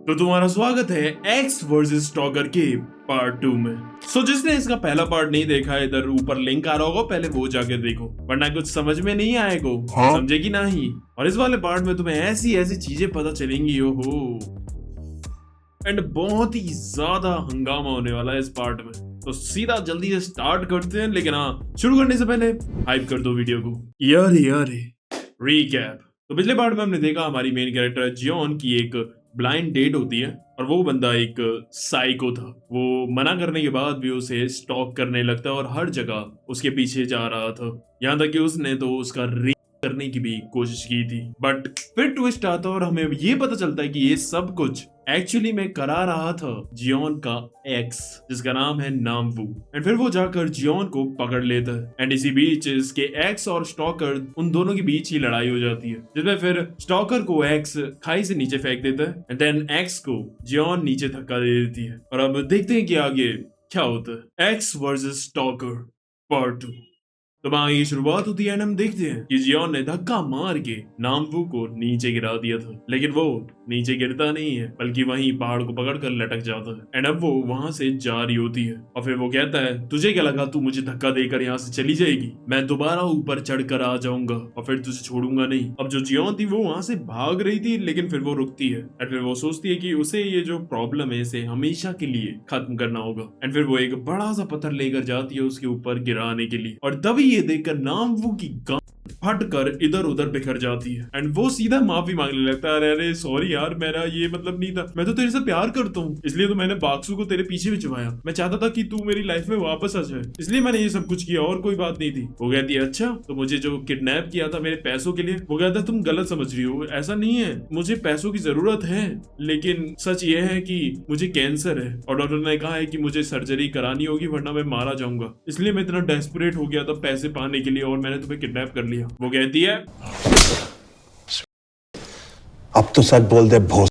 तो तुम्हारा स्वागत है एक्स वर्सेस स्टॉकर के पार्ट 2 में। जिसने इसका पहला पार्ट नहीं देखा है, इधर ऊपर लिंक आ रहा होगा, पहले वो जाके देखो, वरना कुछ समझ में नहीं आएगा, समझेगी नहीं। और इस वाले पार्ट में तुम्हें ऐसी ऐसी चीजें पता चलेंगी, ओहो, एंड बहुत ही ज्यादा हंगामा होने वाला है इस पार्ट में। तो सीधा जल्दी से स्टार्ट करते हैं, लेकिन हाँ, शुरू करने से पहले हाइप कर दो वीडियो को। यार रीकैप। तो पिछले पार्ट में हमने देखा हमारी मेन कैरेक्टर जियोन की एक ब्लाइंड डेट होती है और वो बंदा एक साइको था। वो मना करने के बाद भी उसे स्टॉक करने लगता है और हर जगह उसके पीछे जा रहा था, यहाँ तक कि उसने तो उसका करने की भी कोशिश की थी। बट फिर ट्विस्ट आता है और हमें ये पता चलता है कि ये सब कुछ एक्चुअली में करा रहा था जियोन का एक्स, जिसका नाम है नामवू। एंड फिर वो जाकर जियोन को पकड़ लेता है एंड इसी बीच इसके एक्स और स्टॉकर, उन दोनों के बीच ही लड़ाई हो जाती है, जिसमें फिर स्टॉकर को एक्स खाई से नीचे फेंक देता है एंड देन एक्स को जियोन नीचे धक्का दे देती है। और अब देखते हैं कि आगे क्या होता है। X versus stalker part 2। तो वहां ये शुरुआत होती है एंड हम देखते हैं कि जियोन ने धक्का मार के नामवू को नीचे गिरा दिया था, लेकिन वो नीचे गिरता नहीं है बल्कि वहीं पहाड़ को पकड़कर लटक जाता है। एंड अब वो वहां से जा रही होती है और फिर वो कहता है, तुझे क्या लगा तू मुझे धक्का देकर यहाँ से चली जाएगी? मैं दोबारा ऊपर चढ़कर आ जाऊंगा और फिर तुझे छोड़ूंगा नहीं। अब जो जियोन थी वो वहां से भाग रही थी, लेकिन फिर वो रुकती है एंड फिर वो सोचती है कि उसे ये जो प्रॉब्लम है इसे हमेशा के लिए खत्म करना होगा। एंड फिर वो एक बड़ा सा पत्थर लेकर जाती है उसके ऊपर गिराने के लिए, और तभी ये देखकर नामवू की गांड फटकर इधर उधर बिखर जाती है एंड वो सीधा माफी मांगने लगता है, अरे सॉरी यार, मेरा ये मतलब नहीं था, मैं तो तेरे से प्यार करता हूँ, इसलिए तो मैंने बाक्सू को तेरे पीछे भिजवाया, मैं चाहता था कि तू मेरी लाइफ में वापस आ जाए, इसलिए मैंने ये सब कुछ किया और कोई बात नहीं थी। वो कहती है, अच्छा तो मुझे जो किडनैप किया था मेरे पैसों के लिए? वो कहता है, तुम गलत समझ रही हो, ऐसा नहीं है, मुझे पैसों की जरूरत है, लेकिन सच ये है कि मुझे कैंसर है और डॉक्टर ने कहा है कि मुझे सर्जरी करानी होगी वरना मैं मारा जाऊंगा, इसलिए मैं इतना डेस्परेट हो गया था पैसे पाने के लिए और मैंने तुम्हें किडनैप कर लिया। वो कहती है, अब तो सच बोल दे भोस।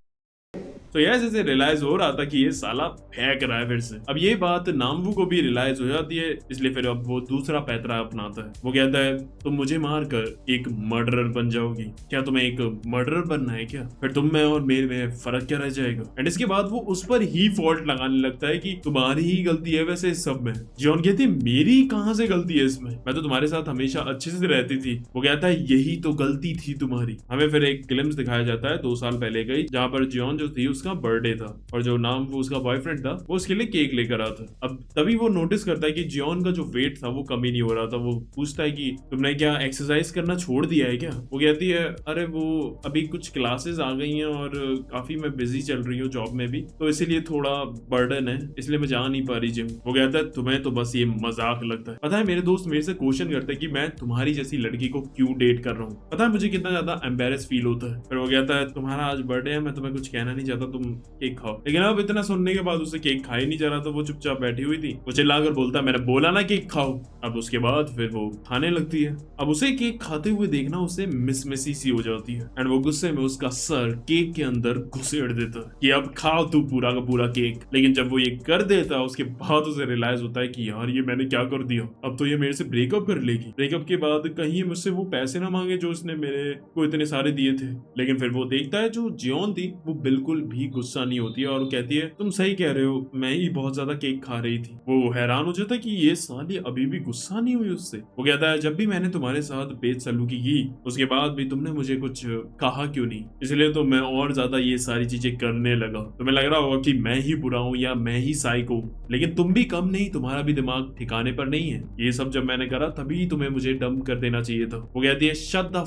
तो यह जैसे रियलाइज हो रहा था कि ये साला फेंक रहा है फिर से। अब ये बात नामवू को भी रियलाइज हो जाती है, इसलिए फिर अब वो दूसरा पैतरा अपनाता है। वो कहता है, तुम मुझे मारकर एक मर्डरर बन जाओगी, क्या तुम्हें एक मर्डरर बनना है क्या? फिर तुम में और मेरे में फर्क क्या रह जाएगा? एंड इसके बाद वो उस पर ही फॉल्ट लगाने लगता है कि तुम्हारी ही गलती है वैसे इस सब में। जियोन कहती है, मेरी कहाँ से गलती है इसमें? मैं तो तुम्हारे साथ हमेशा अच्छे से रहती थी। वो कहता है, यही तो गलती थी तुम्हारी। हमें फिर एक ग्लिम्स दिखाया जाता है 2 साल पहले का, जहाँ पर जियोन जो थी उसका बर्थडे था और जो नाम वो उसका बॉयफ्रेंड था वो उसके लिए केक लेकर आता था। अब तभी वो नोटिस करता है कि जियोन का जो वेट था वो कम ही नहीं हो रहा था। वो पूछता है कि तुमने क्या एक्सरसाइज करना छोड़ दिया है क्या? वो कहती है, अरे वो अभी कुछ क्लासेस आ गई हैं और काफी मैं बिजी चल रही हूँ जॉब में भी, तो इसीलिए थोड़ा बर्डन है, इसलिए मैं जा नहीं पा रही जिम। वो कहता है, तुम्हें तो बस ये मजाक लगता है। पता है मेरे दोस्त मेरे से क्वेश्चन करते हैं कि मैं तुम्हारी जैसी लड़की को क्यों डेट कर रहा हूँ, पता है मुझे कितना ज्यादा एम्बेरस फील होता है। फिर वो कहता है, तुम्हारा आज बर्थडे है, मैं तुम्हें कुछ कहना नहीं चाहता, तुम केक खाओ। लेकिन अब इतना सुनने के बाद उसे केक खा ही नहीं जा रहा था, वो चुपचाप बैठी हुई थी। वो चिल्लाकर बोलता है, मैंने बोला ना केक खाओ। अब उसके बाद फिर वो खाने लगती है। अब उसे केक खाते हुए देखना उसे मिसमिसी सी हो जाती है एंड वो गुस्से में उसका सर केक के अंदर घुसेड़ देता है कि अब खाओ तू पूरा का पूरा केक। लेकिन जब वो ये कर देता है उसके बाद उसे रियलाइज होता है कि यार ये मैंने क्या कर दिया, अब तो ये मेरे से ब्रेकअप कर लेगी। ब्रेकअप के बाद कहीं मुझसे वो पैसे ना मांगे जो उसने मेरे को इतने सारे दिए थे। लेकिन फिर वो देखता है जो जियोन थी वो बिल्कुल भी गुस्सा नहीं होती है और कहती है, तुम सही कह रहे हो, मैं ही बहुत ज्यादा केक खा रही थी। वो हैरान हो जाता है कि ये साली अभी भी गुस्सा नहीं हुई उससे। वो कहता है, जब भी मैंने तुम्हारे साथ बेसलूकी की उसके बाद भी तुमने मुझे कुछ कहा क्यों नहीं, इसलिए तो मैं और ज्यादा ये सारी चीजें करने लगा। तुम्हें लग रहा होगा कि मैं ही बुरा हूँ या मैं ही साइको, लेकिन तुम भी कम नहीं, तुम्हारा भी दिमाग ठिकाने पर नहीं है। ये सब जब मैंने करा तभी तुम्हें मुझे डंप कर देना चाहिए था। वो कहती है, शट द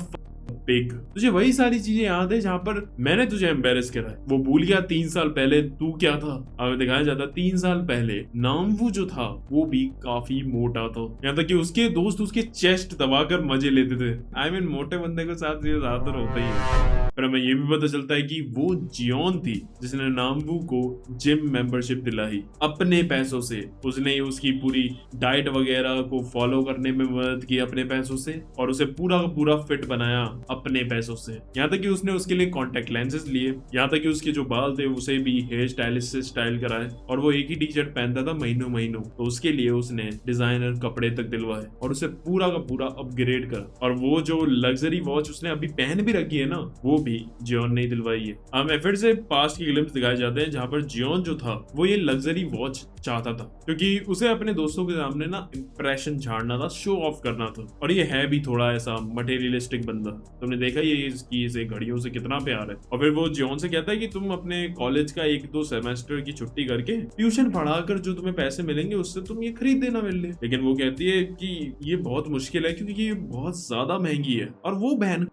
पिग। तुझे वही सारी चीजें याद है जहां पर मैंने तुझे एम्बेरस करा है? वो भूल गया 3 साल पहले तू क्या था? अब दिखाया जाता 3 साल पहले नामवू जो था वो भी काफी मोटा था, यहाँ तक कि उसके दोस्त उसके चेस्ट दबाकर मजे लेते थे। I mean, मोटे बंदे के साथ ये ज्यादातर होता ही है। पर हमें ये भी पता चलता है कि वो जियोन थी जिसने नामवू को जिम मेंबरशिप दिलाई अपने पैसों से। उसने उसकी पूरी डाइट वगैरह को फॉलो करने में मदद की अपने पैसों से और उसे पूरा का पूरा फिट बनाया अपने पैसों से। यहाँ तक कि उसने उसके लिए कॉन्टेक्ट लेंसेज लिए, यहाँ तक कि उसके जो बाल थे उसे भी हेयर स्टाइलिस्ट से स्टाइल कराए और वो एक ही टी शर्ट पहनता था महीनों महीनों, तो उसके लिए उसने डिजाइनर कपड़े तक दिलवाए और उसे पूरा का पूरा अपग्रेड करा। और वो जो लग्जरी वॉच उसने अभी पहन भी रखी है ना, वो भी जियोन ने दिलवाई है। हमें फिर से पास्ट की ग्लिम्स दिखाए जाते हैं जहाँ पर जियोन जो था वो ये लग्जरी वॉच चाहता था, क्योंकि उसे अपने दोस्तों के सामने ना इंप्रेशन झाड़ना था, शो ऑफ करना था। और ये है भी थोड़ा ऐसा मटेरियलिस्टिक बंदा। तुमने देखा ये इसकी इसे घड़ियों से कितना प्यार है। और फिर वो जियोन से कहता है कि तुम अपने कॉलेज का 1-2 सेमेस्टर की छुट्टी करके ट्यूशन पढ़ाकर जो तुम्हें पैसे मिलेंगे उससे तुम ये खरीद देना मेरे लिए। लेकिन वो कहती है कि ये बहुत मुश्किल है क्योंकि ये बहुत ज्यादा महंगी है। और वो बहन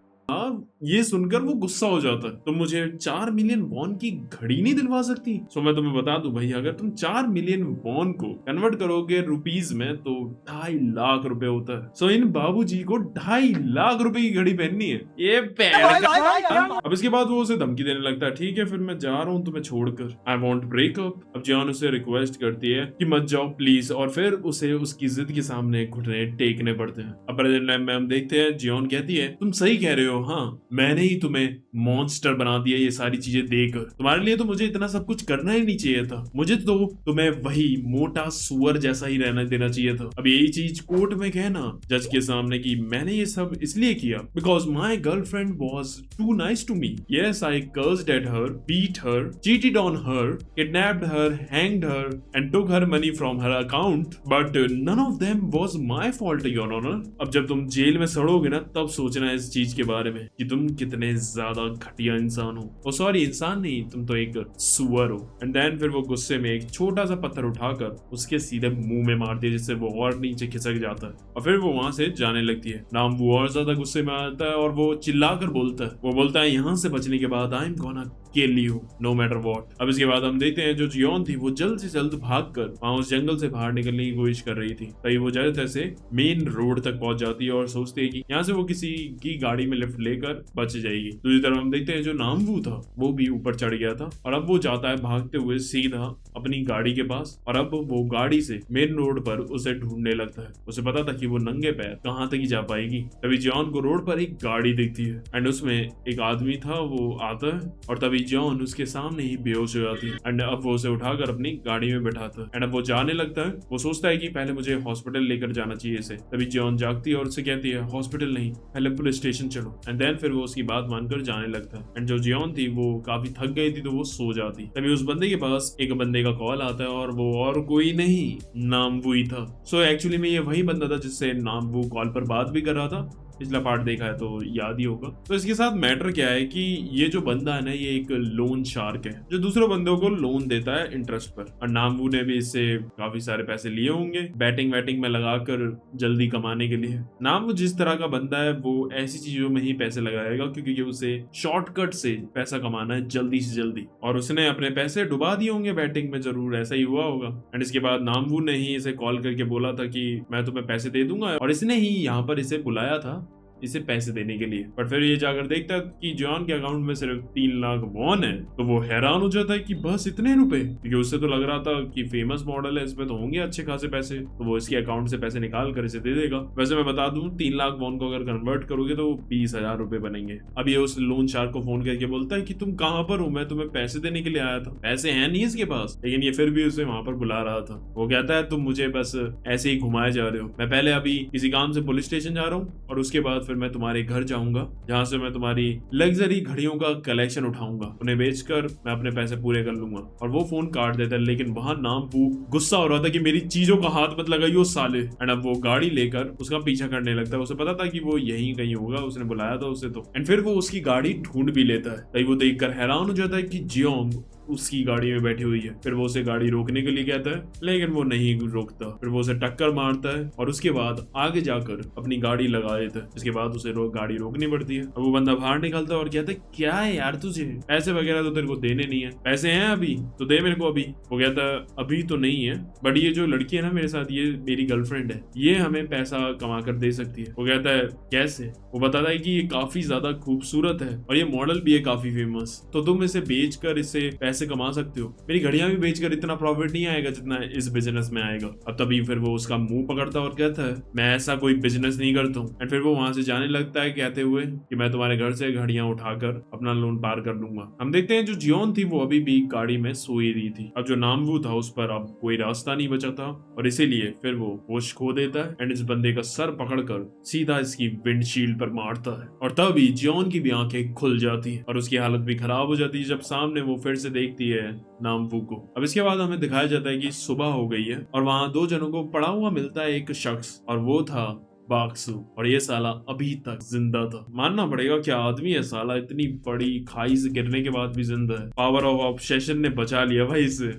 ये सुनकर वो गुस्सा हो जाता है, तुम मुझे 4 मिलियन वॉन की घड़ी नहीं दिलवा सकती? सो मैं तुम्हें बता दूं भाई, अगर तुम 4 मिलियन वॉन को कन्वर्ट करोगे रुपीज में तो 2.5 लाख रुपए होता है। सो इन बाबूजी को 2.5 लाख रुपए की घड़ी पहननी है। ये अब इसके बाद वो उसे धमकी देने लगता है, ठीक है फिर मैं जा रहा हूँ तुम्हें छोड़कर, आई वॉन्ट ब्रेकअप। अब जियोन उसे रिक्वेस्ट करती है कि मत जाओ प्लीज, और फिर उसे उसकी जिद के सामने घुटने टेकने पड़ते हैं। अब प्रेजेंट टाइम में हम देखते हैं जियोन कहती है, तुम सही कह रहे हो, हाँ मैंने ही तुम्हें मॉन्स्टर बना दिया ये सारी चीजें देकर। तुम्हारे लिए तो मुझे इतना सब कुछ करना ही नहीं चाहिए था, मुझे तो तुम्हें वही मोटा सुअर जैसा ही रहने देना चाहिए था। अब यही चीज कोर्ट में कहना जज के सामने कि मैंने ये सब इसलिए किया because my girlfriend was too nice to me. Yes I cursed at her, beat her, cheated on her, kidnapped her, hanged her and took her money from her account, but none of them was my fault your honour. अब जब तुम jail में सड़ोगे ना तब सोचना इस चीज के बारे में कि तुम कितने ज्यादा घटिया इंसान हो। ओ सॉरी, इंसान नहीं, तुम तो एक सुअर हो। एंड देन फिर वो गुस्से में एक छोटा सा पत्थर उठाकर उसके सीधे मुंह में मार दिया, जिससे वो और नीचे खिसक जाता है। और फिर वो वहां से जाने लगती है। नाम वो और ज्यादा गुस्से में आता है और वो चिल्लाकर बोलता है, वो बोलता है यहाँ से बचने के बाद I am gonna kill you know matter what. अब इसके बाद हम देखते हैं जो जियोन थी वो जल्द से जल्द भागकर वहां उस जंगल से बाहर निकलने की कोशिश कर रही थी। तभी वो जल्द से मेन रोड तक पहुंच जाती है और सोचती है कि यहाँ से वो किसी की गाड़ी में लिफ्ट लेकर बच जाएगी। दूसरी तरफ हम देखते हैं जो नामवू था वो भी ऊपर चढ़ गया था और अब वो जाता है भागते हुए सीधा अपनी गाड़ी के पास, और अब वो गाड़ी से मेन रोड पर उसे ढूंढने लगता है। उसे पता था कि वो नंगे पैर कहाँ तक ही जा पाएगी। तभी जियोन को रोड पर एक गाड़ी दिखती है एंड उसमें एक आदमी था, वो आता है और तभी जियोन उसके सामने ही बेहोश हो जाती है। एंड अब वो उसे उठाकर अपनी गाड़ी में बैठाता है एंड अब वो जाने लगता है। वो सोचता है कि पहले मुझे हॉस्पिटल लेकर जाना चाहिए इसे। तभी जियोन जागती है और उसे कहती है हॉस्पिटल नहीं, पहले पुलिस स्टेशन चलो। एंड देन फिर वो उसकी बात मानकर जाने लगता है। एंड जो जियोन थी वो काफी थक गई थी तो वो सो जाती। तभी उस बंदे के पास एक बंदे का कॉल आता है और वो और कोई नहीं, नामवू ही था। सो एक्चुअली में ये वही बंदा था जिससे नामवू कॉल पर बात भी कर रहा था। पिछला पार्ट देखा है तो याद ही होगा। तो इसके साथ मैटर क्या है कि ये जो बंदा है ना ये एक लोन शार्क है जो दूसरे बंदों को लोन देता है इंटरेस्ट पर। और नामवू ने भी इससे काफी सारे पैसे लिए होंगे बैटिंग वैटिंग में लगाकर जल्दी कमाने के लिए। नामवू जिस तरह का बंदा है वो ऐसी चीजों में ही पैसे लगाएगा क्योंकि उसे शॉर्टकट से पैसा कमाना है जल्दी से जल्दी, और उसने अपने पैसे डुबा दिए होंगे बैटिंग में, जरूर ऐसा ही हुआ होगा। एंड इसके बाद नामवू ने ही इसे कॉल करके बोला था कि मैं तुम्हें पैसे दे दूंगा, और इसने ही यहाँ पर इसे बुलाया था इसे पैसे देने के लिए। बट फिर ये जाकर देखता है कि जियोन के अकाउंट में सिर्फ 3 लाख वॉन है तो वो हैरान हो जाता है कि बस इतने रुपए, क्योंकि उससे तो लग रहा था कि फेमस मॉडल है इसमें तो होंगे अच्छे खासे पैसे, तो वो इसके अकाउंट से पैसे निकाल कर इसे दे देगा। वैसे मैं बता दूं 3 लाख वॉन को अगर कन्वर्ट करोगे तो 20,000 रुपए बनेंगे। अब ये उस लोन शार्क को फोन करके बोलता है कि तुम कहाँ पर हो, मैं तुम्हें पैसे देने के लिए आया था। पैसे हैं नहीं इसके पास, लेकिन ये फिर भी उसे वहां पर बुला रहा था। वो कहता है तुम मुझे बस ऐसे ही घुमाए जा रहे हो, मैं पहले अभी किसी काम से पुलिस स्टेशन जा रहा हूँ और उसके बाद फिर मैं तुम्हारे घर जाऊंगा जहां से मैं तुम्हारी लग्जरी घड़ियों का कलेक्शन उठाऊंगा, उन्हें बेचकर मैं अपने पैसे पूरे कर लूंगा। और वो फोन काट देता है, लेकिन वहां नामवू गुस्सा हो रहा था कि मेरी चीजों का हाथ मत लगाइयो साले। एंड अब वो गाड़ी लेकर उसका पीछा करने लगता है। उसे पता था कि वो यहीं कहीं होगा, उसने बुलाया था उसे तो। एंड फिर वो उसकी गाड़ी ढूंढ भी लेता है। तभी वो देखकर हैरान हो जाता है कि जियोंग उसकी गाड़ी में बैठी हुई है। फिर वो उसे गाड़ी रोकने के लिए कहता है, लेकिन वो नहीं रोकता। फिर वो उसे टक्कर मारता है और उसके बाद आगे जाकर अपनी गाड़ी लगा देता है। इसके बाद उसे गाड़ी रोकनी पड़ती है। अब वो बंदा बाहर निकलता है और कहता है क्या है यार तुझे पैसे वगैरह तो तेरे को देने नहीं है, पैसे हैं अभी तो दे मेरे को अभी। वो कहता है अभी तो नहीं है, बट ये जो लड़की है ना मेरे साथ, ये मेरी गर्लफ्रेंड है, ये हमें पैसा कमा कर दे सकती है। वो कहता है कैसे? वो बताता है कि ये काफी ज्यादा खूबसूरत है और ये मॉडल भी है काफी फेमस, तो तुम इसे बेच कर इससे पैसे कमा सकते हो, मेरी घड़ियां भी बेचकर इतना प्रॉफिट नहीं आएगा जितना इस बिजनेस में आएगा। अब तभी फिर वो उसका मुंह पकड़ता और कहता है मैं ऐसा कोई बिजनेस नहीं करता हूँ। एंड फिर वो वहां से जाने लगता है कहते हुए कि मैं तुम्हारे घर से घड़ियां उठाकर अपना लोन पार कर लूंगा। हम देखते हैं जो जियोन थी वो अभी भी गाड़ी में सोई रही थी। अब जो नामवू था उस पर अब कोई रास्ता नहीं बचा था और इसीलिए फिर वो होश खो देता है एंड इस बंदे का सर पकड़कर सीधा इसकी विंडशील्ड पर मारता है और तभी जियोन की भी आंखें खुल जाती है और उसकी हालत भी खराब हो जाती है जब सामने वो फिर से देखती है नामवू को। अब इसके बाद हमें दिखाया जाता है कि सुबह हो गई है और वहां दो जनों को पड़ा हुआ मिलता है एक शख्स और वो था बाक्सू और ये साला अभी तक जिंदा था। मानना पड़ेगा क्या आदमी है साला, इतनी बड़ी खाई से गिरने के बाद भी जिंदा है। पावर ऑफ ऑब्सेशन ने बचा लिया भाई इसे।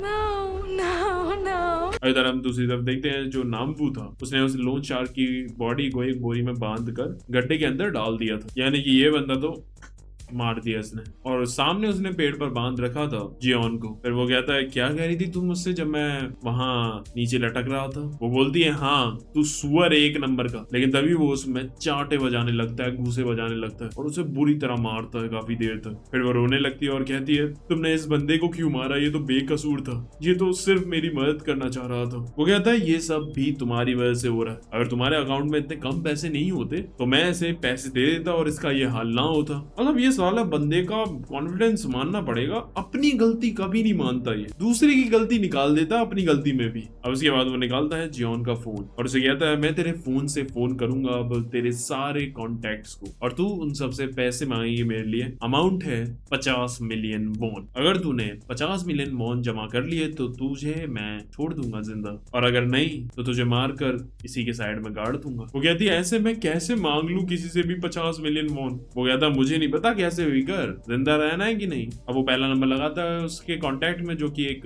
इधर हम दूसरी तरफ देखते हैं जो नामवू था उसने उस लोन शार्क की बॉडी को एक बोरी में बांध कर गड्ढे के अंदर डाल दिया था, यानी कि ये बंदा तो मार दिया इसने और सामने उसने पेड़ पर बांध रखा था जियोन को। फिर वो कहता है क्या कह रही थी तुम मुझसे जब मैं वहां नीचे लटक रहा था? वो बोलती है हाँ तू सुअर एक नंबर का। लेकिन तभी वो उसमें चांटे बजाने लगता है, घूसे बजाने लगता है और उसे बुरी तरह मारता है काफी देर तक। फिर वो रोने लगती है और कहती है तुमने इस बंदे को क्यों मारा, ये तो बेकसूर था, ये तो सिर्फ मेरी मदद करना चाह रहा था। वो कहता है ये सब भी तुम्हारी वजह से हो रहा है, अगर तुम्हारे अकाउंट में इतने कम पैसे नहीं होते तो मैं ऐसे पैसे दे देता और इसका ये हाल ना होता। मतलब ये साला बंदे का कॉन्फिडेंस मानना पड़ेगा, अपनी गलती कभी नहीं मानता, ये दूसरे की गलती निकाल देता अपनी गलती में भी। अब उसके बाद वो निकालता है जियोन का फोन और उसे कहता है मैं तेरे फोन से फोन करूंगा अब तेरे सारे कॉन्टेक्ट्स को और तू उन सबसे पैसे मांगेगी मेरे लिए। अमाउंट है 50 मिलियन वॉन, अगर तूने 50 मिलियन वॉन जमा कर लिए तो तुझे मैं छोड़ दूंगा जिंदा और अगर नहीं तो तुझे मारकर इसी के साइड में गाड़ दूंगा। वो कहती है ऐसे मैं कैसे मांग लूं किसी से भी 50 मिलियन वॉन? वो कहता मुझे नहीं पता कैसे हुई, कर जिंदा रहना है कि नहीं। अब वो पहला नंबर लगाता है उसके कांटेक्ट में जो कि एक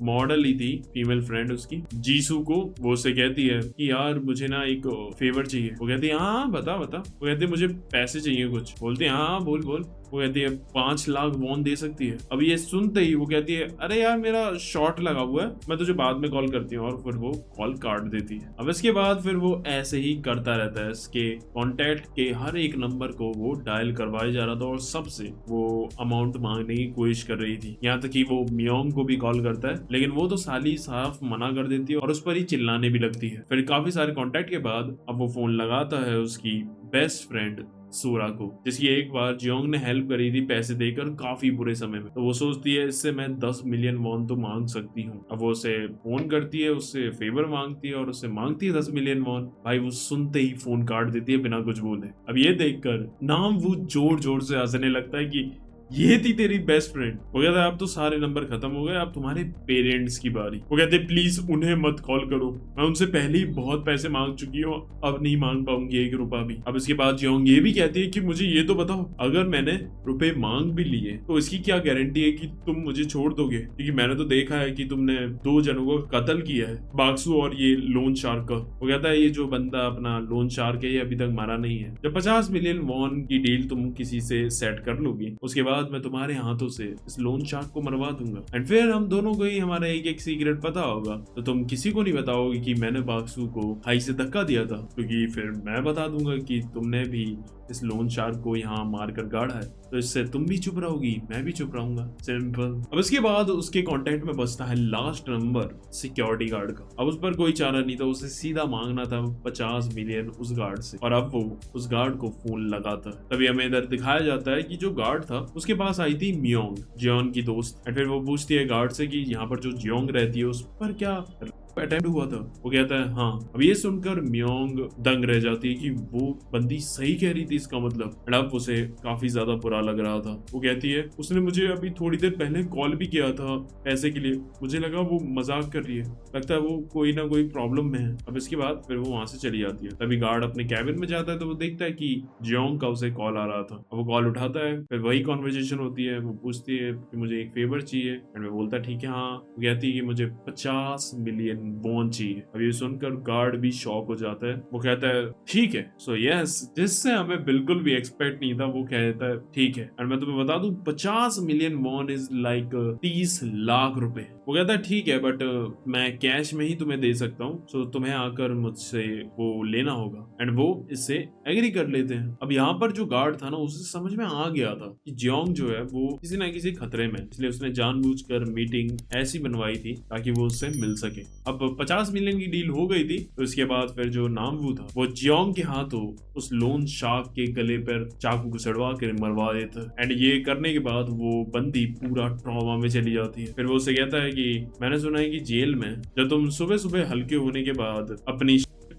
मॉडल ही थी, फीमेल फ्रेंड उसकी जीसू को। वो उसे कहती है कि यार मुझे ना एक फेवर चाहिए। वो कहती है हाँ बता बता। वो कहती है मुझे पैसे चाहिए कुछ। बोलती है हाँ बोल बोल। वो कहती है 5 लाख वॉन दे सकती है। अब ये सुनते ही वो कहती है अरे यार मेरा शॉट लगा हुआ है, मैं तुझे बाद में कॉल करती हूँ और फिर वो कॉल काट देती है। अब इसके बाद फिर वो ऐसे ही करता रहता है, इसके कॉन्टेक्ट के हर एक नंबर को वो डायल करवाए जा रहा था और सबसे वो अमाउंट मांगने की कोशिश कर रही थी। यहाँ तक कि वो मियोंग को भी कॉल करता है लेकिन वो तो साली साफ मना कर देती है और उस पर ही चिल्लाने भी लगती है। फिर काफी सारे कॉन्टेक्ट के बाद अब वो फोन लगाता है उसकी बेस्ट फ्रेंड सोरा को, जिसकी एक बार जियोंग ने हेल्प करी थी पैसे देकर काफी बुरे समय में। तो वो सोचती है इससे मैं 10 मिलियन वॉन तो मांग सकती हूँ। अब वो उसे फोन करती है, उससे फेवर मांगती है और उससे मांगती है 10 मिलियन वॉन। भाई वो सुनते ही फोन काट देती है बिना कुछ बोले। अब ये देखकर नाम वो जोर जोर से हंसने लगता है कि ये थी तेरी बेस्ट फ्रेंड। वो कहता है अब तो सारे नंबर खत्म हो गए, अब तुम्हारे पेरेंट्स की बारी। वो कहते हैं प्लीज उन्हें मत कॉल करो, मैं उनसे पहले ही बहुत पैसे मांग चुकी हूँ, अब नहीं मांग पाऊंगी 1 रुपया भी। अब इसके बाद जियोंग ये भी कहती है कि मुझे ये तो बताओ अगर मैंने रुपए मांग भी लिए तो इसकी क्या गारंटी है कि तुम मुझे छोड़ दोगे, क्योंकि मैंने तो देखा है कि तुमने 2 जनों को कत्ल किया है, बाक्सू और ये लोन शार्क का। वो कहता है ये जो बंदा अपना लोन शार्क है ये अभी तक मारा नहीं है। जब 50 मिलियन वॉन की डील तुम किसी से सेट कर लोगी उसके बाद मैं तुम्हारे हाथों से इस लोन शार्क को मरवा दूंगा एंड फिर हम दोनों को ही हमारा एक एक सीक्रेट पता होगा, तो तुम किसी को नहीं बताओगे कि मैंने बाक्सू को हाई से धक्का दिया था, क्योंकि फिर मैं बता दूंगा कि तुमने भी इस लोन शार्क को यहाँ मार कर गाड़ा है, तो इससे तुम भी चुप रहोगी मैं भी चुप रहूंगा, सिंपल। अब इसके बाद उसके कांटेक्ट में बचता है लास्ट नंबर सिक्योरिटी गार्ड का। अब उस पर कोई चारा नहीं था, उसे सीधा मांगना था 50 मिलियन उस गार्ड से और अब वो उस गार्ड को फोन लगाता है। तभी हमें इधर दिखाया जाता है कि जो गार्ड था उसके पास आई थी मियोंग, जियोन की दोस्त। एंड फिर वो पूछती है गार्ड से कि यहाँ पर जो जियोंग रहती है उस पर क्या अटेम्प्ट हुआ था। वो कहता है हाँ। अब ये सुनकर मियोंग दंग रह जाती है कि वो बंदी सही कह रही थी, इसका मतलब। अब उसे काफी ज्यादा बुरा लग रहा था। वो कहती है उसने मुझे अभी थोड़ी देर पहले कॉल भी किया था पैसे के लिए, मुझे लगा वो मजाक कर रही है, लगता है वो कोई ना कोई प्रॉब्लम में है। अब इसके बाद फिर वो वहां से चली जाती है। तभी गार्ड अपने कैबिन में जाता है तो वो देखता है कि जियोंग का उसे कॉल आ रहा था। अब वो कॉल उठाता है, फिर वही कॉन्वर्जेशन होती है। वो पूछती है कि मुझे एक फेवर चाहिए एंड मैं बोलता ठीक है हाँ। वो कहती है कि मुझे 50 मिलियन वॉन चाहिए। अब ये सुनकर गार्ड भी शॉक हो जाता है। वो कहता है ठीक है। सो यस, जिससे हमें बिल्कुल भी एक्सपेक्ट नहीं था, वो कहता है ठीक है। और मैं तुम्हें बता दूं 50 million won is like 30 lakh रुपए। वो कहता है ठीक है, बट मैं कैश में ही तुम्हें दे सकता हूँ, सो तुम्हें आकर मुझसे वो लेना होगा। एंड वो इससे एग्री कर लेते हैं। अब यहाँ पर जो गार्ड था ना, उसे समझ में आ गया था कि जियोंग जो है वो किसी ना किसी खतरे में, इसलिए उसने जानबूझकर मीटिंग ऐसी बनवाई थी ताकि वो उससे मिल सके। अब 50 मिलियन की डील हो गई थी, तो इसके बाद फिर जो नामवू था वो जियोंग के हाथों उस लोन शार्क के गले पर चाकू घुसड़वा कर मरवा देता है। एंड ये करने के बाद वो बंदी पूरा ट्रॉमा में चली जाती है। फिर वो उससे कहता है कि मैंने सुना है कि जेल में जब तुम सुबह सुबह हल्के होने के बाद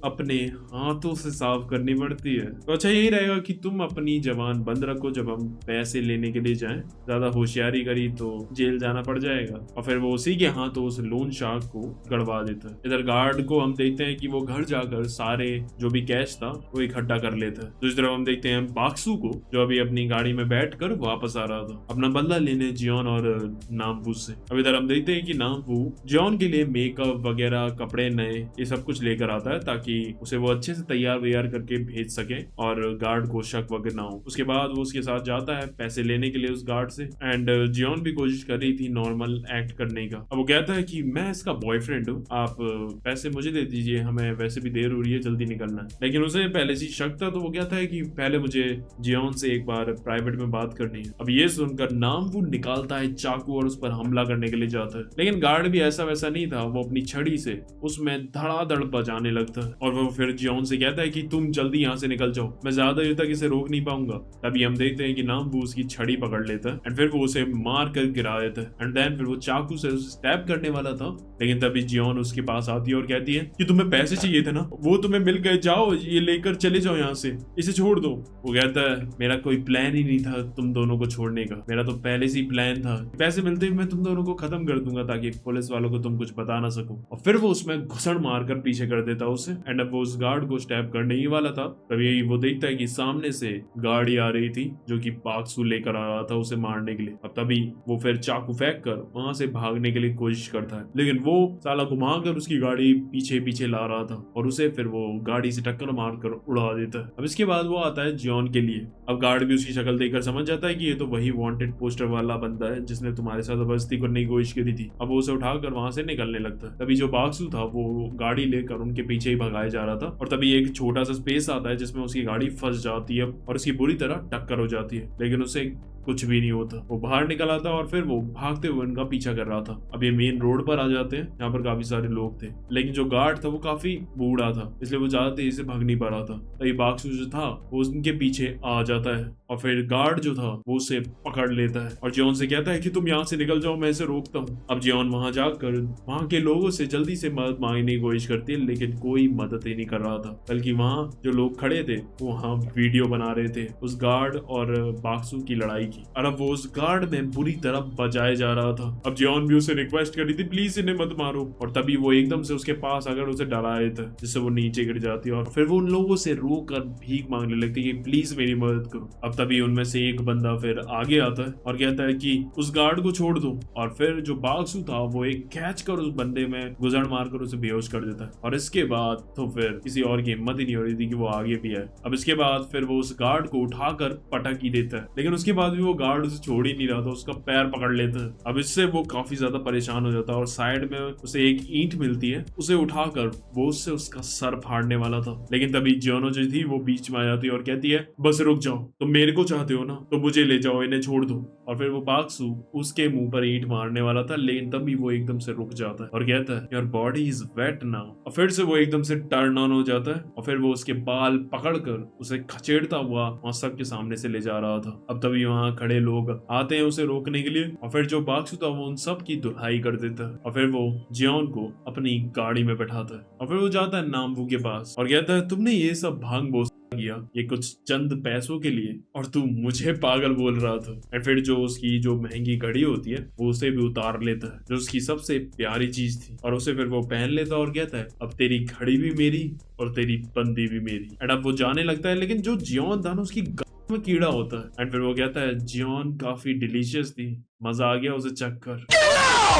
अपने हाथों से साफ करनी पड़ती है, तो अच्छा यही रहेगा कि तुम अपनी जबान बंद रखो जब हम पैसे लेने के लिए जाएं। ज्यादा होशियारी करी तो जेल जाना पड़ जाएगा। और फिर वो उसी के हाथों उस लोन शार्क को गड़वा देता है। इधर गार्ड को हम देखते हैं कि वो घर जाकर सारे जो भी कैश था वो इकट्ठा कर लेता है। दूसरी तरफ हम देखते हैं बाक्सू को, जो अभी अपनी गाड़ी में बैठकर वापस आ रहा था अपना बदला लेने जियोन और नामवू से। अब इधर हम देखते हैं कि नामवू जियोन के लिए मेकअप वगैरह, कपड़े नए, ये सब कुछ लेकर आता है ताकि उसे वो अच्छे से तैयार वैयार करके भेज सके और गार्ड को शक वगैरह ना हो। उसके बाद वो उसके साथ जाता है पैसे लेने के लिए उस गार्ड से। एंड जियोन भी कोशिश कर रही थी नॉर्मल एक्ट करने का। अब वो कहता है कि मैं इसका बॉयफ्रेंड हूँ, आप पैसे मुझे दे दीजिए, हमें वैसे भी देर हो रही है, जल्दी निकलना है। लेकिन उसे पहले से शक था, तो वो कहता है कि पहले मुझे जियोन से एक बार प्राइवेट में बात करनी है। अब ये सुनकर नामवू निकालता है चाकू और उस पर हमला करने के लिए जाता है, लेकिन गार्ड भी ऐसा वैसा नहीं था। वो अपनी छड़ी से उसमें धड़ाधड़ बजाने लगता है और वो फिर जियोन से कहता है कि तुम जल्दी यहाँ से निकल जाओ, मैं ज्यादा देर तक इसे रोक नहीं पाऊंगा। तभी हम देखते हैं कि नामवू उसकी छड़ी पकड़ लेता है एंड फिर वो उसे मार कर गिरा देता है। एंड देन फिर वो चाकू से उसे स्टैब करने वाला था, लेकिन तभी जियोन उसके पास आती है और कहती है कि तुम्हें पैसे चाहिए थे ना, वो तुम्हें मिल गए, जाओ ये लेकर चले जाओ यहाँ से, इसे छोड़ दो। वो कहता है मेरा कोई प्लान ही नहीं था तुम दोनों को छोड़ने का, मेरा तो पहले से ही प्लान था, पैसे मिलते ही मैं तुम दोनों को खत्म कर दूंगा ताकि पुलिस वालों को तुम कुछ बता ना सको। और फिर वो उसमें घुसड़ मारकर पीछे कर देता उसे। एंड अब वो उस गार्ड को स्टैब करने ही वाला था, तभी वो देखता है कि सामने से गाड़ी आ रही थी जो कि बाक्सू लेकर आ रहा था उसे मारने के लिए। अब तभी वो फिर चाकू फेंक कर वहां से भागने के लिए कोशिश करता है, लेकिन वो साला घुमाकर उसकी गाड़ी पीछे पीछे ला रहा था और उसे फिर वो गाड़ी से टक्कर मारकर उड़ा देता है। अब इसके बाद वो आता है जियोन के लिए। अब गार्ड भी उसकी शक्ल देखकर समझ जाता है कि ये तो वही वांटेड पोस्टर वाला बंदा है जिसने तुम्हारे साथ जबरदस्ती करने की कोशिश करी थी। अब वो उसे उठाकर वहां से निकलने लगता है। तभी जो बाक्सू था वो गाड़ी लेकर उनके पीछे ही भगाया जा रहा था और तभी एक छोटा सा स्पेस आता है जिसमें उसकी गाड़ी फंस जाती है और उसकी बुरी तरह टक्कर हो जाती है, लेकिन उसे कुछ भी नहीं होता। वो बाहर निकल आता और फिर वो भागते हुए उनका पीछा कर रहा था। अब ये मेन रोड पर आ जाते हैं जहाँ पर काफी सारे लोग थे, लेकिन जो गार्ड था वो काफी बूढ़ा था, इसलिए वो ज्यादा तेजी से भाग नहीं पा रहा था। तभी बाक्सू जो था वो उनके पीछे आ जाता है और फिर गार्ड जो था वो उसे पकड़ लेता है और जियोन से कहता है कि तुम यहाँ से निकल जाओ, मैं इसे रोकता हूँ। अब जियोन वहां जाकर वहां के लोगों से जल्दी से मदद मांगने की कोशिश करती है, लेकिन कोई मदद ही नहीं कर रहा था, बल्कि वहां जो लोग खड़े थे वो वहां वीडियो बना रहे थे उस गार्ड और बाक्सू की लड़ाई की। और अब वो उस गार्ड में बुरी तरह बजाया जा रहा था। अब जियोन भी उसे रिक्वेस्ट कर रही थी प्लीज इन्हें मत मारो, और तभी वो एकदम से उसके पास आकर उसे डरा देता है जिससे वो नीचे गिर जाती है और फिर वो उन लोगों से रोकर भीख मांगने लगती है कि प्लीज मेरी मदद करो। अब तभी उनमें से एक बंदा फिर आगे आता है और कहता है कि उस गार्ड को छोड़ दो, और फिर जो बाक्सू था वो एक कैच कर उस बंदे में गुजर मारकर उसे बेहोश कर देता है। और इसके बाद तो फिर किसी और की हिम्मत ही नहीं हो रही थी कि वो आगे भी आए। अब इसके बाद फिर वो उस गार्ड को उठाकर पटक ही देता है, लेकिन उसके बाद भी वो गार्ड उसे छोड़ ही नहीं रहा था, उसका पैर पकड़ लेता है। अब इससे वो काफी ज्यादा परेशान हो जाता है और साइड में उसे एक ईंट मिलती है, उसे उठाकर वो उससे उसका सर फाड़ने वाला था, लेकिन तभी जियोनो जो थी वो बीच में आ जाती है और कहती है बस रुक जाओ, तुम मेरे को चाहते हो ना तो मुझे ले जाओ, इन्हें छोड़ दो। और फिर वो बाक्सू उसके मुंह पर ईंट मारने वाला था, लेकिन तभी वो एकदम से रुक जाता है और कहता है your body is wet now. और फिर से वो एकदम से टर्न ऑन हो जाता है और फिर वो उसके बाल पकड़कर उसे खचेड़ता हुआ वहां सबके सामने से ले जा रहा था। अब तभी वहां खड़े लोग आते हैं उसे रोकने के लिए और फिर जो बाक्सू था वो उन सब की धुलाई कर देता है और फिर वो जियोन को अपनी गाड़ी में बैठाता है और फिर वो जाता है नामवू के पास और कहता है तुमने ये सब भांग बोस किया ये कुछ चंद पैसों के लिए और तू मुझे पागल बोल रहा था। और फिर जो उसकी जो महंगी घड़ी होती है वो उसे भी उतार लेता है जो उसकी सबसे प्यारी चीज थी और उसे फिर वो पहन लेता और कहता है अब तेरी घड़ी भी मेरी और तेरी बंदी भी मेरी। एंड अब वो जाने लगता है, लेकिन जो जियोन था ना उसकी में कीड़ा होता है। एंड फिर वो कहता है जियोन काफी डिलीशियस थी, मजा आ गया उसे चख कर।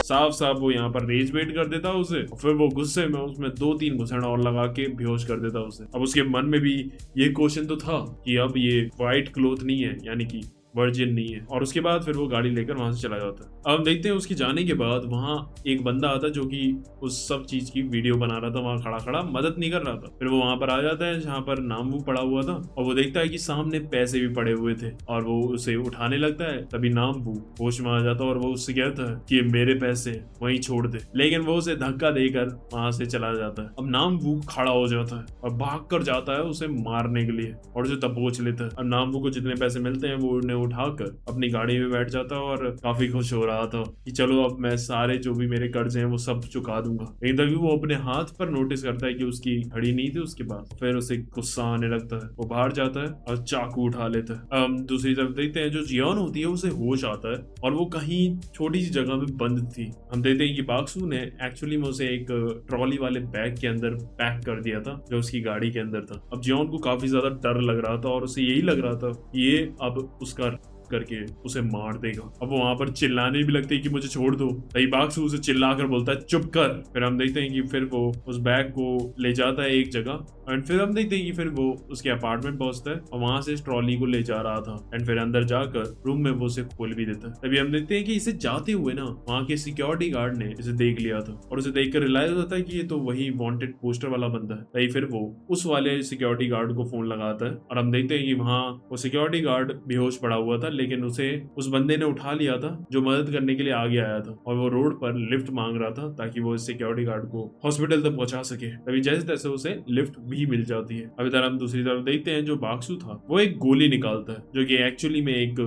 साफ साफ वो यहाँ पर रेज बेट कर देता उसे, और फिर वो गुस्से में उसमें 2-3 घुसड़ और लगा के बेहोश कर देता उसे। अब उसके मन में भी ये क्वेश्चन तो था कि अब ये व्हाइट क्लोथ नहीं है, यानी कि वर्जिन नहीं है, और उसके बाद फिर वो गाड़ी लेकर वहां से चला जाता है। अब देखते हैं उसके जाने के बाद वहां एक बंदा आता जो कि उस सब चीज की वीडियो बना रहा था, वहां खड़ा खड़ा मदद नहीं कर रहा था। फिर वो वहां पर आ जाता है जहां पर नामवू पड़ा हुआ था, और वो देखता है कि सामने पैसे भी पड़े हुए थे, और वो उसे उठाने लगता है। तभी नामवू होश में आ जाता है और वो उससे कहता है कि मेरे पैसे वहीं छोड़ दे, लेकिन वो उसे धक्का देकर वहां से चला जाता है। अब नामवू खड़ा हो जाता है और भाग कर जाता है उसे मारने के लिए, और उसे दबोच लेता है। अब नामवू को जितने पैसे मिलते हैं वो उन्हें उठाकर अपनी गाड़ी में बैठ जाता है और काफी खुश हो रहा था कि चलो अब मैं सारे जो भी मेरे कर्ज हैं वो सब चुका दूंगा। लेकिन तभी वो अपने हाथ पर नोटिस करता है कि उसकी घड़ी नहीं थी उसके पास। फिर उसे गुस्सा आने लगता है, वो बाहर जाता है और चाकू उठा लेता है। दूसरी तरफ देखते हैं जो जियोन होती है उसे होश आता है और वो कहीं छोटी सी जगह में बंद थी। हम देखते हैं कि बाक्सू ने एक्चुअली में उसे एक ट्रॉली वाले बैग के अंदर पैक कर दिया था जो उसकी गाड़ी के अंदर था। अब जियोन को काफी ज्यादा डर लग रहा था और उसे यही लग रहा था कि ये अब उसका करके उसे मार देगा। अब वो वहां पर चिल्लाने भी लगते हैं कि मुझे छोड़ दो। तभी बाक्सू उसे चिल्लाकर बोलता है चुप कर। फिर हम देखते हैं कि फिर वो उस बैग को ले जाता है एक जगह, एंड फिर हम देखते हैं कि फिर वो उसके अपार्टमेंट पहुंचता है और वहां से इस ट्रॉली को ले जा रहा था, एंड फिर अंदर जाकर रूम में वो उसे खोल भी देता है। तभी हम देखते हैं कि इसे जाते हुए ना वहां के सिक्योरिटी गार्ड ने इसे देख लिया था, और उसे देखकर रियलाइज होता है कि ये तो वही वांटेड पोस्टर वाला बंदा है। तभी फिर वो उस वाले सिक्योरिटी गार्ड को फोन लगाता है, और हम देखते हैं कि वहां वो सिक्योरिटी गार्ड बेहोश पड़ा हुआ था, लेकिन उसे उस बंदे ने उठा लिया था जो मदद करने के लिए आगे आया था, और वो रोड पर लिफ्ट मांग रहा था ताकि वो इस सिक्योरिटी गार्ड को हॉस्पिटल तक पहुंचा सके। तभी जैसे तैसे उसे लिफ्ट भी मिल जाती है। अभी तरह हम दूसरी तरफ देखते हैं जो बाक्सू था वो एक गोली निकालता है जो कि एक्चुअली में एक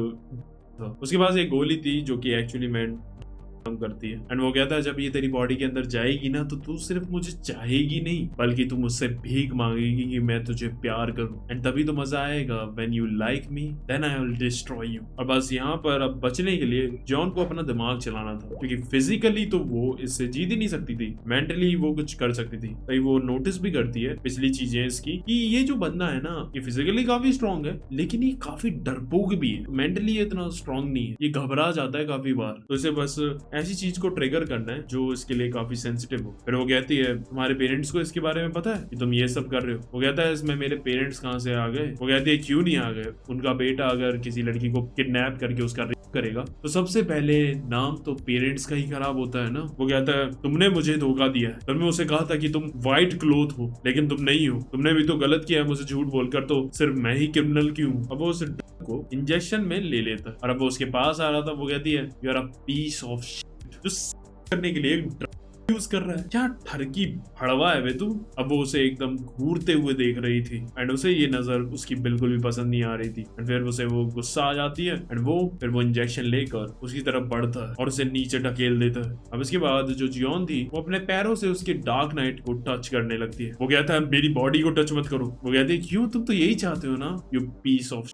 था। उसके पास एक गोली थी जो कि एक्चुअली में काम करती है, एंड वो कहता है जब ये तेरी बॉडी के अंदर जाएगी ना तो तू सिर्फ मुझे चाहेगी नहीं बल्कि तू मुझसे भीख मांगेगी कि मैं तुझे प्यार करूं, एंड तभी तो मजा आएगा। When you like me then I will destroy you. और बस यहाँ पर अब बचने के लिए जॉन को अपना दिमाग चलाना था, क्योंकि फिजिकली तो वो इससे जीत ही नहीं सकती थी, मेंटली वो कुछ कर सकती थी। तभी वो नोटिस भी करती है पिछली चीजें इसकी कि ये जो बंदा है ना ये फिजिकली काफी स्ट्रॉन्ग है, लेकिन ये काफी डरपोक भी है, मेंटली इतना स्ट्रॉन्ग नहीं है, ये घबरा जाता है काफी बार। तो इसे बस ऐसी चीज को ट्रिगर करना है जो इसके लिए काफी सेंसिटिव हो। फिर वो कहती है तुम्हारे पेरेंट्स को इसके बारे में पता है कि तुम ये सब कर रहे हो? वो कहता है इसमें मेरे पेरेंट्स कहाँ से आ गए? वो कहती है क्यों नहीं आ गए? उनका बेटा अगर किसी लड़की को किडनैप करके उसका रेप करेगा तो सबसे पहले नाम तो पेरेंट्स का ही खराब होता है ना। वो कहता है तुमने मुझे धोखा दिया है, तुमने उसे कहा था कि तुम व्हाइट क्लोथ हो लेकिन तुम नहीं हो, तुमने भी तो गलत किया है मुझे झूठ बोलकर, तो सिर्फ मैं ही क्रिमिनल क्यों? अब वो उस को इंजेक्शन में ले लेता है, और अब वो उसके पास आ रहा था। वो कहती है you are a piece of जो करने के लिए यूज कर रहा है, क्या ठरकी भड़वा है वे तू। अब वो उसे एकदम घूरते हुए देख रही थी, एंड उसे ये नजर उसकी बिल्कुल भी पसंद नहीं आ रही थी, एंड फिर उसे वो गुस्सा आ जाती है, एंड फिर वो इंजेक्शन लेकर उसकी तरफ बढ़ता है और उसे नीचे ढकेल देता है। अब इसके बाद जो जियोन थी वो अपने पैरों से उसके डार्क नाइट को टच करने लगती है। वो कहता है मेरी बॉडी को टच मत करो। वो कहती है क्यों, तुम तो यही चाहते हो ना, यू पीस ऑफ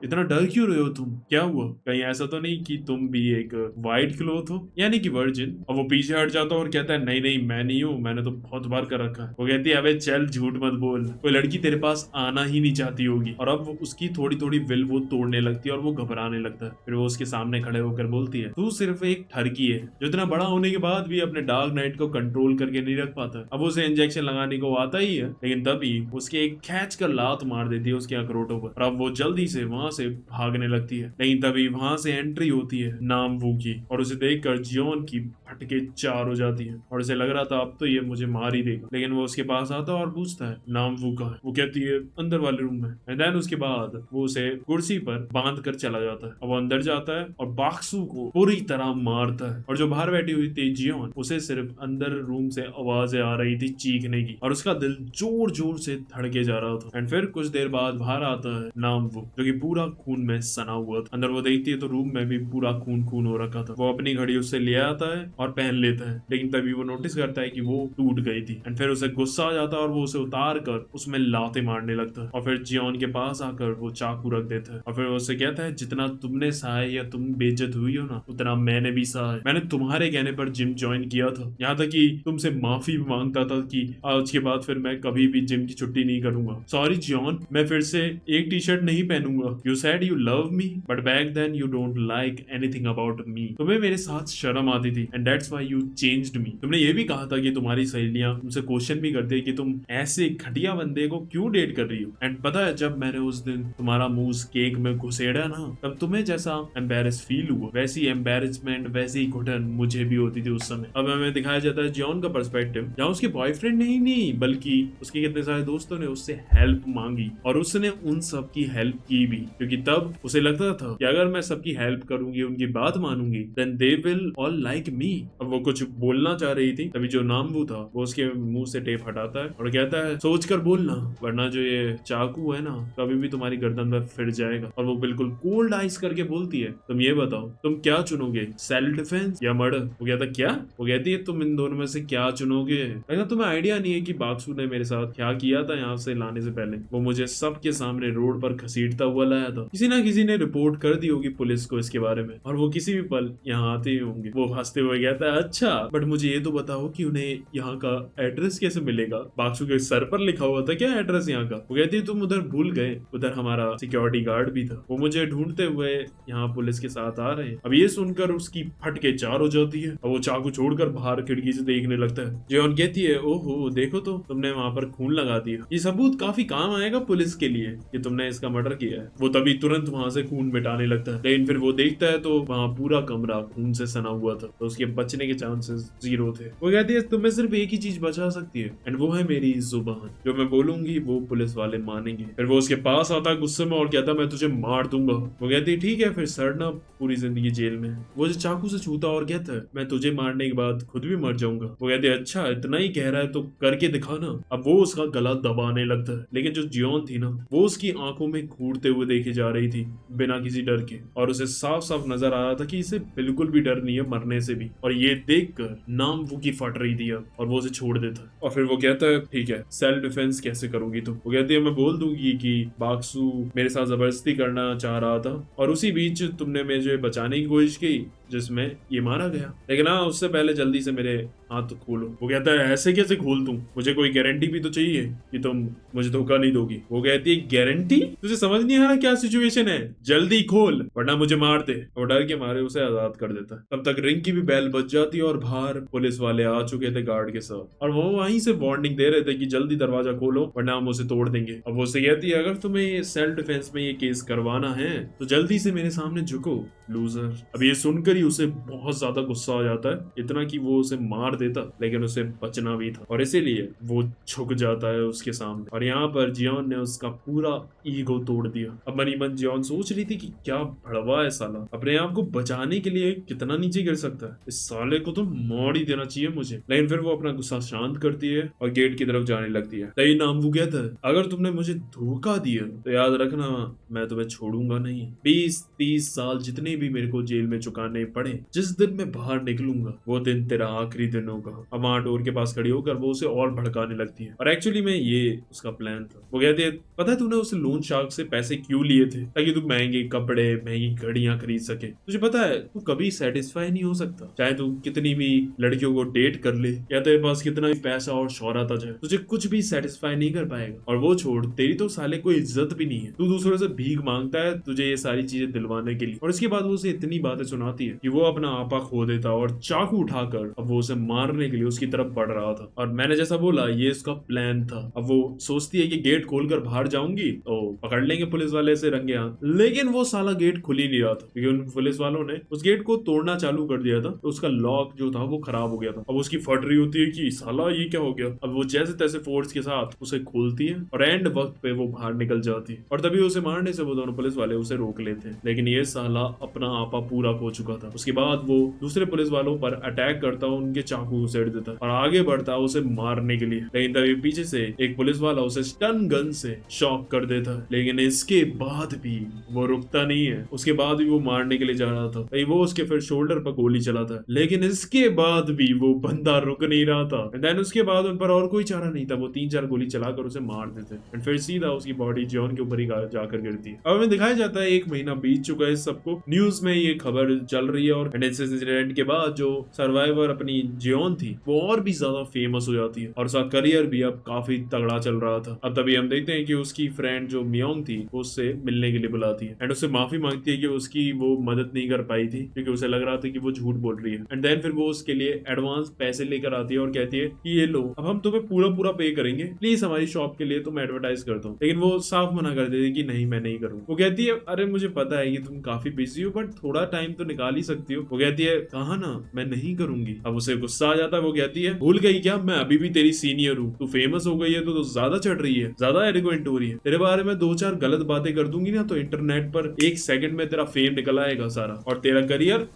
इतना डर क्यों रहे हो तुम? क्या हुआ? कहीं ऐसा तो नहीं कि तुम भी एक व्हाइट क्लोथ हो, यानी कि वर्जिन? और वो पीछे हट जाता है और कहता है नहीं नहीं मैं नहीं हूँ, मैंने तो बहुत बार कर रखा है। वो कहती है अबे चल झूठ मत बोल, कोई लड़की तेरे पास आना ही नहीं चाहती होगी। और अब उसकी थोड़ी थोड़ी विल वो तोड़ने लगती है और वो घबराने लगता है। फिर वो उसके सामने खड़े होकर बोलती है तू सिर्फ एक ठरकी है जो इतना बड़ा होने के बाद भी अपने डार्क नाइट को कंट्रोल करके नहीं रख पाता। अब उसे इंजेक्शन लगाने को आता ही है, लेकिन तभी उसके एक खैच कर लात मार देती है उसके अखरोटों पर, और अब वो जल्दी से वहां से भागने लगती है। लेकिन तभी वहां से एंट्री होती है नामवू की, और उसे देखकर जियोन की फटके चार हो जाती है, और उसे लग रहा था अब तो ये मुझे मार ही देगा। लेकिन वो उसके पास आता है और पूछता है नामवू कहाँ है? वो कहती है अंदर वाले रूम में। एंड देन उसके बाद वो उसे कुर्सी पर बांध कर चला जाता है। अब वो अंदर जाता है और बाक्सू को पूरी तरह मारता है, और जो बाहर बैठी हुई थी जियोन उसे सिर्फ अंदर रूम से आवाजें आ रही थी चीखने की, और उसका दिल जोर जोर से धड़के जा रहा था। एंड फिर कुछ देर बाद बाहर आता है नामवू जो कि पूरा खून में सना हुआ था। अंदर वो देखती है तो रूम में भी पूरा खून खून हो रखा था। वो अपनी घड़ी उससे ले आता है और पहन लेता है, लेकिन तभी वो नोटिस करता है कि वो टूट गई थी। एंड फिर उसे गुस्सा आ जाता है और वो उसे उतार कर उसमें लाते मारने लगता है, और फिर जियोन के पास आकर वो चाकू रख देता है, और फिर वो उससे कहता है जितना तुमने सहा या तुम बेइज्जत हुई हो ना उतना मैंने भी सहा है। मैंने तुम्हारे कहने पर जिम ज्वाइन किया था, यहाँ तक कि तुमसे माफी भी मांगता था कि आज के बाद फिर मैं कभी भी जिम की छुट्टी नहीं करूंगा। सॉरी जियोन, मैं फिर से एक टी शर्ट नहीं पहनूंगा। You said you love me but back then you don't like anything about me. तुम्हें मेरे साथ शर्म आती थी and that's why you changed me. तुमने ये भी कहा था कि तुम्हारी सहेलियां तुमसे क्वेश्चन भी करती है कि तुम ऐसे घटिया बंदे को क्यों डेट कर रही हो। एंड पता है जब मैंने उस दिन तुम्हारा मुंह केक में घुसेड़ा ना, तब तुम्हें जैसा एम्बेरस फील हुआ, वैसी एम्बेरसमेंट वैसी ही घुटन मुझे भी होती थी उस समय। अब हमें दिखाया जाता है जॉन का पर्सपेक्टिव, जहाँ उसके बॉयफ्रेंड ने ही नहीं बल्कि उसके कितने सारे दोस्तों ने उससे हेल्प मांगी और उसने उन सब की हेल्प की भी, क्योंकि तब उसे लगता था कि अगर मैं सबकी हेल्प करूंगी, उनकी बात मानूंगी, then they will all like me. अब वो कुछ बोलना चाह रही थी, तभी जो नामवू था वो उसके मुंह से टेप हटाता है और कहता है सोच कर बोलना, वरना जो ये चाकू है ना कभी भी तुम्हारी गर्दन में फिर जाएगा। और वो बिल्कुल कोल्ड आइस करके बोलती है तुम ये बताओ तुम क्या चुनोगे, सेल्फ डिफेंस या मर्डर। वो कहता क्या, वो कहती है तुम इन दोनों में से क्या चुनोगे। ऐसा तुम्हें आइडिया नहीं है कि बाक्सू ने मेरे साथ क्या किया था यहाँ से लाने से पहले। वो मुझे सबके सामने रोड पर घसीटता हुआ लाया था। किसी ना किसी ने रिपोर्ट कर दी होगी पुलिस को इसके बारे में और वो किसी भी पल यहाँ आते ही होंगे। वो हंसते हुए कहता है अच्छा बट मुझे ये तो बताओ कि उन्हें यहाँ का एड्रेस कैसे मिलेगा। बाक्सू के सर पर लिखा हुआ था क्या एड्रेस यहाँ का। वो कहती है तुम उधर भूल गए, उधर हमारा सिक्योरिटी गार्ड भी था, वो मुझे ढूंढते हुए यहाँ पुलिस के साथ आ रहे हैं। अब ये सुनकर उसकी फट के चार हो जाती है और वो चाकू छोड़कर बाहर खिड़की से देखने लगता है। जॉन कहती है ओहो देखो तो तुमने वहां पर खून लगा दिया, ये सबूत काफी काम आएगा पुलिस के लिए कि तुमने इसका मर्डर किया है। वो तभी तुरंत वहां से खून मिटाने लगता है, लेकिन फिर वो देखता है तो वहां पूरा कमरा खून से सना हुआ था, तो उसके बचने के चांसेस 0 थे। वो कहती है तुम्हें सिर्फ एक ही चीज बचा सकती है एंड वो है मेरी जुबान, जो मैं बोलूंगी वो पुलिस वाले मानेंगे। फिर वो उसके पास आता है गुस्से में और कहता मैं तुझे मार दूंगा। वो कहती ठीक है फिर सड़ना पूरी जिंदगी जेल में। वो जो चाकू से छूता और कहता है मैं तुझे मारने के बाद खुद भी मर जाऊंगा। वो कहते हैं अच्छा इतना ही कह रहा है तो करके दिखा ना। अब वो उसका गला दबाने लगता है, लेकिन जो जियोन थी ना वो उसकी आंखों में घूरते हुए देखी जा रही थी बिना किसी डर के, और उसे साफ साफ नजर आ रहा था कि इसे बिल्कुल भी डर नहीं है मरने से भी। और ये देखकर नामवू की फट रही थी और वो उसे छोड़ देता है। और फिर वो कहता है ठीक है सेल्फ डिफेंस कैसे करूंगी तुम। वो कहती है मैं बोल दूंगी कि बाक्सू मेरे साथ जबरदस्ती करना चाह रहा था और उसी बीच तुमने मुझे बचाने की कोशिश की जिसमें ये मारा गया, लेकिन हाँ उससे पहले जल्दी से मेरे हाथ खोलो। वो कहता है ऐसे कैसे खोल दूं, मुझे कोई गारंटी भी तो चाहिए कि तुम मुझे धोखा नहीं दोगी। वो कहती है गारंटी, तुझे समझ नहीं आ रहा क्या सिचुएशन है, जल्दी खोल वरना मुझे मार दे। वो डर के मारे उसे आजाद कर देता है। तब तक रिंग की भी बेल बज जाती है और बाहर पुलिस वाले आ चुके थे गार्ड के साथ और वो वहीं से वार्निंग दे रहे थे कि जल्दी दरवाजा खोलो वरना हम उसे तोड़ देंगे। अब वो उसे कहती है अगर तुम्हें सेल्फ डिफेंस में ये केस करवाना है तो जल्दी से मेरे सामने झुको लूजर। अब ये सुनकर ही उसे बहुत ज्यादा गुस्सा आ जाता है, इतना कि वो उसे मार देता, लेकिन उसे बचना भी था और इसीलिए वो झुक जाता है उसके सामने। और यहाँ पर जियोन ने उसका पूरा ईगो तोड़ दिया। अब मनी मन जियोन सोच रही थी कि क्या भड़वा है साला, अपने आप को बचाने के लिए कितना नीचे गिर सकता है, इस साले को तो मार ही देना चाहिए मुझे। लेकिन फिर वो अपना गुस्सा शांत करती है और गेट की तरफ जाने लगती है। तभी नामवू कहता है अगर तुमने मुझे धोखा दिया तो याद रखना मैं तुम्हें छोड़ूंगा नहीं। 20-30 साल जितने भी मेरे को जेल में चुकाने पड़े, जिस दिन मैं बाहर निकलूंगा वो दिन तेरा आखिरी दिन होगा। अब वहां डोर के पास खड़ी होकर वो उसे और भड़काने लगती है और एक्चुअली में ये उसका प्लान था। वो कहते हैं पता है तूने उस लोन शार्क से पैसे क्यों लिए थे, ताकि तू महंगे कपड़े महंगी घड़ियां खरीद सके। तुझे पता है तू कभी सेटिस्फाई नहीं हो सकता, चाहे तू कितनी भी लड़कियों को डेट कर ले या तेरे पास कितना भी पैसा और शोहरत आ जाए, तुझे कुछ भी सेटिस्फाई नहीं कर पाएगा। और वो छोड़, तेरी तो साले कोई इज्जत भी नहीं है, तू दूसरों से भीख मांगता है तुझे ये सारी चीजें दिलवाने के लिए। और इसके बाद वो उसे इतनी बातें सुनाती है कि वो अपना आपा खो देता और चाकू उठाकर अब वो उसे मारने के लिए उसकी तरफ बढ़ रहा था। और मैंने जैसा बोला ये इसका प्लान था। अब वो सोचती है कि गेट खोलकर बाहर जाऊंगी तो पकड़ लेंगे पुलिस वाले से रंगे हाथ, लेकिन वो साला गेट खुल ही नहीं रहा था क्योंकि उन पुलिस वालों ने उस गेट को तोड़ना चालू कर दिया था, तो उसका लॉक जो था वो खराब हो गया था। अब उसकी फट रही होती है कि साला ये क्या हो गया। अब वो जैसे तैसे फोर्स के साथ उसे खोलती है और एंड वक्त पे वो बाहर निकल जाती है और तभी उसे मारने से वो दोनों पुलिस वाले उसे रोक लेते हैं, लेकिन ये साला अपना आपा पूरा खो चुका था। उसके बाद वो दूसरे पुलिस वालों पर अटैक करता है, उनके चाकू उसेड़ देता है और आगे बढ़ता है उसे मारने के लिए, लेकिन तभी पीछे से एक पुलिस वाला उसे स्टन गन से शॉक कर देता है। लेकिन इसके बाद भी वो रुकता नहीं है, उसके बाद भी वो मारने के लिए जा रहा था, तभी वो उसके फिर शोल्डर पर गोली चलाता है, लेकिन इसके बाद भी वो बंदा रुक नहीं रहा था। देन उसके बाद उन पर और कोई चारा नहीं था, वो 3-4 गोली चलाकर उसे मार देते हैं। फिर सीधा उसकी बॉडी जॉन के ऊपर ही जाकर गिरती है। अब हमें दिखाया जाता है 1 महीना बीत चुका है सबको, न्यूज में ये खबर चल रही है। और इस इंसिडेंट के बाद जो सर्वाइवर अपनी जियोन थी वो और भी ज्यादा फेमस हो जाती है और उसका करियर भी अब काफी तगड़ा चल रहा था। अब तभी हम देखते हैं कि उसकी फ्रेंड जो मियोंग थी वो उससे मिलने के लिए बुलाती है एंड उससे माफी मांगती है कि उसकी वो मदद नहीं कर पाई थी क्योंकि उसे लग रहा था कि वो झूठ बोल रही है। एंड देन फिर वो उसके लिए एडवांस पैसे लेकर आती है और कहती है कि ये लो, अब हम तुम्हें पूरा पे करेंगे, प्लीज हमारी शॉप के लिए तुम एडवर्टाइज कर दो। लेकिन वो साफ मना कर देती है कि नहीं, मैं नहीं करूँ। वो कहती है अरे मुझे पता है कि तुम काफी बिजी हो बट थोड़ा टाइम तो निकाल ही सकती हो। वो कहती है कहा ना मैं नहीं करूंगी। अब उसे गुस्सा आ जाता है। वो कहती है भूल गई क्या, मैं अभी भी तेरी सीनियर हूँ, तू फेमस हो गई है तो ज्यादा चढ़ रही है, ज्यादा एरोगेंट हो रही है। तेरे बारे में 2-4 गलत बातें कर दूंगी ना तो इंटरनेट पर 1 सेकंड में तेरा फेम निकल आएगा सारा और तेरा करियर।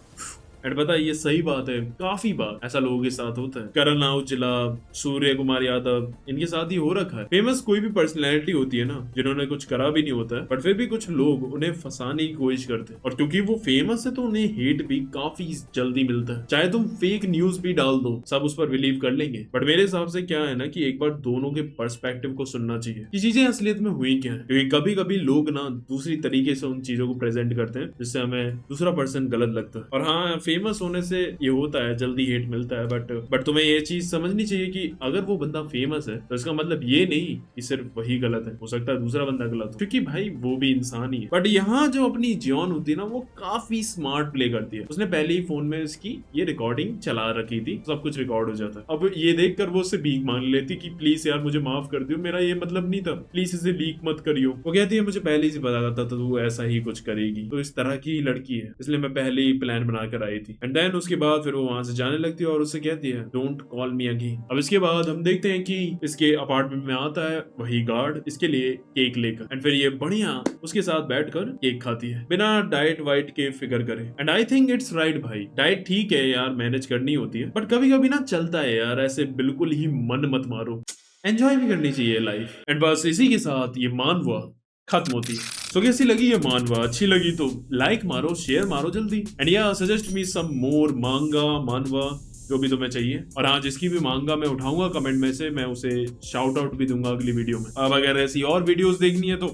एंड पता है ये सही बात है, काफी बार ऐसा लोगों के साथ होता है। करण औजला, सूर्य कुमार यादव, इनके साथ ही हो रखा है। फेमस कोई भी पर्सनैलिटी होती है ना जिन्होंने कुछ करा भी नहीं होता है बट फिर भी कुछ लोग उन्हें फंसाने की कोशिश करते हैं और क्योंकि वो फेमस है तो उन्हें हेट भी काफी जल्दी मिलता है। चाहे तुम फेक न्यूज भी डाल दो सब उस पर बिलीव कर लेंगे। बट मेरे हिसाब से क्या है ना कि एक बार दोनों के पर्सपेक्टिव को सुनना चाहिए कि चीजें असलियत में हुई क्या है, क्योंकि कभी कभी लोग ना दूसरी तरीके से उन चीजों को प्रेजेंट करते हैं जिससे हमें दूसरा पर्सन गलत लगता है। और हाँ, फेमस होने से ये होता है, जल्दी हेट मिलता है बट तुम्हें ये चीज समझनी चाहिए कि अगर वो बंदा फेमस है तो इसका मतलब ये नहीं कि सिर्फ वही गलत है, हो सकता है दूसरा बंदा गलत हो, क्योंकि भाई वो भी इंसान ही है। बट यहाँ जो अपनी जियोन होती है ना वो काफी स्मार्ट प्ले करती है। उसने पहले ही फोन में इसकी ये रिकॉर्डिंग चला रखी थी, सब कुछ रिकॉर्ड हो जाता है। अब ये देखकर वो उससे भीख मांग लेती कि प्लीज यार मुझे माफ कर दियो, मेरा ये मतलब नहीं था, प्लीज इसे लीक मत करियो। वो कहती है मुझे पहले से पता था तू ऐसा ही कुछ करेगी, तो इस तरह की लड़की है इसलिए मैं पहले ही प्लान बनाकर आई थी। एंड देन उसके बाद फिर वो वहां से जाने लगती है और उससे कहती है डोंट कॉल मी अगेन। अब इसके बाद हम देखते हैं कि इसके अपार्टमेंट में आता है वही गार्ड इसके लिए केक लेकर एंड फिर ये बढ़िया उसके साथ बैठकर केक खाती है बिना डाइट वाइट के फिक्र करे। And I think it's right भाई, डाइट ठीक है यार, मैनेज करनी होती है बट कभी कभी ना चलता है यार, ऐसे बिल्कुल ही मन मत मारो, एंजॉय भी करनी चाहिए लाइफ। एंड बस इसी के साथ ये मानवा खत्म होती है। तो कैसी लगी ये मानवा? अच्छी लगी तो लाइक मारो, शेयर मारो जल्दी एंड या सजेस्ट मी सम मोर मांगा मानवा जो भी तुम्हें चाहिए। और हाँ, जिसकी भी मांगा मैं उठाऊंगा कमेंट में से मैं उसे शाउट आउट भी दूंगा अगली वीडियो में। अब अगर ऐसी और वीडियोस देखनी है तो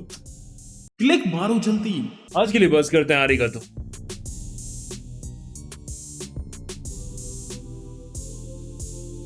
क्लिक मारो जल्दी। आज के लिए बस करते हैं, आरिगातो।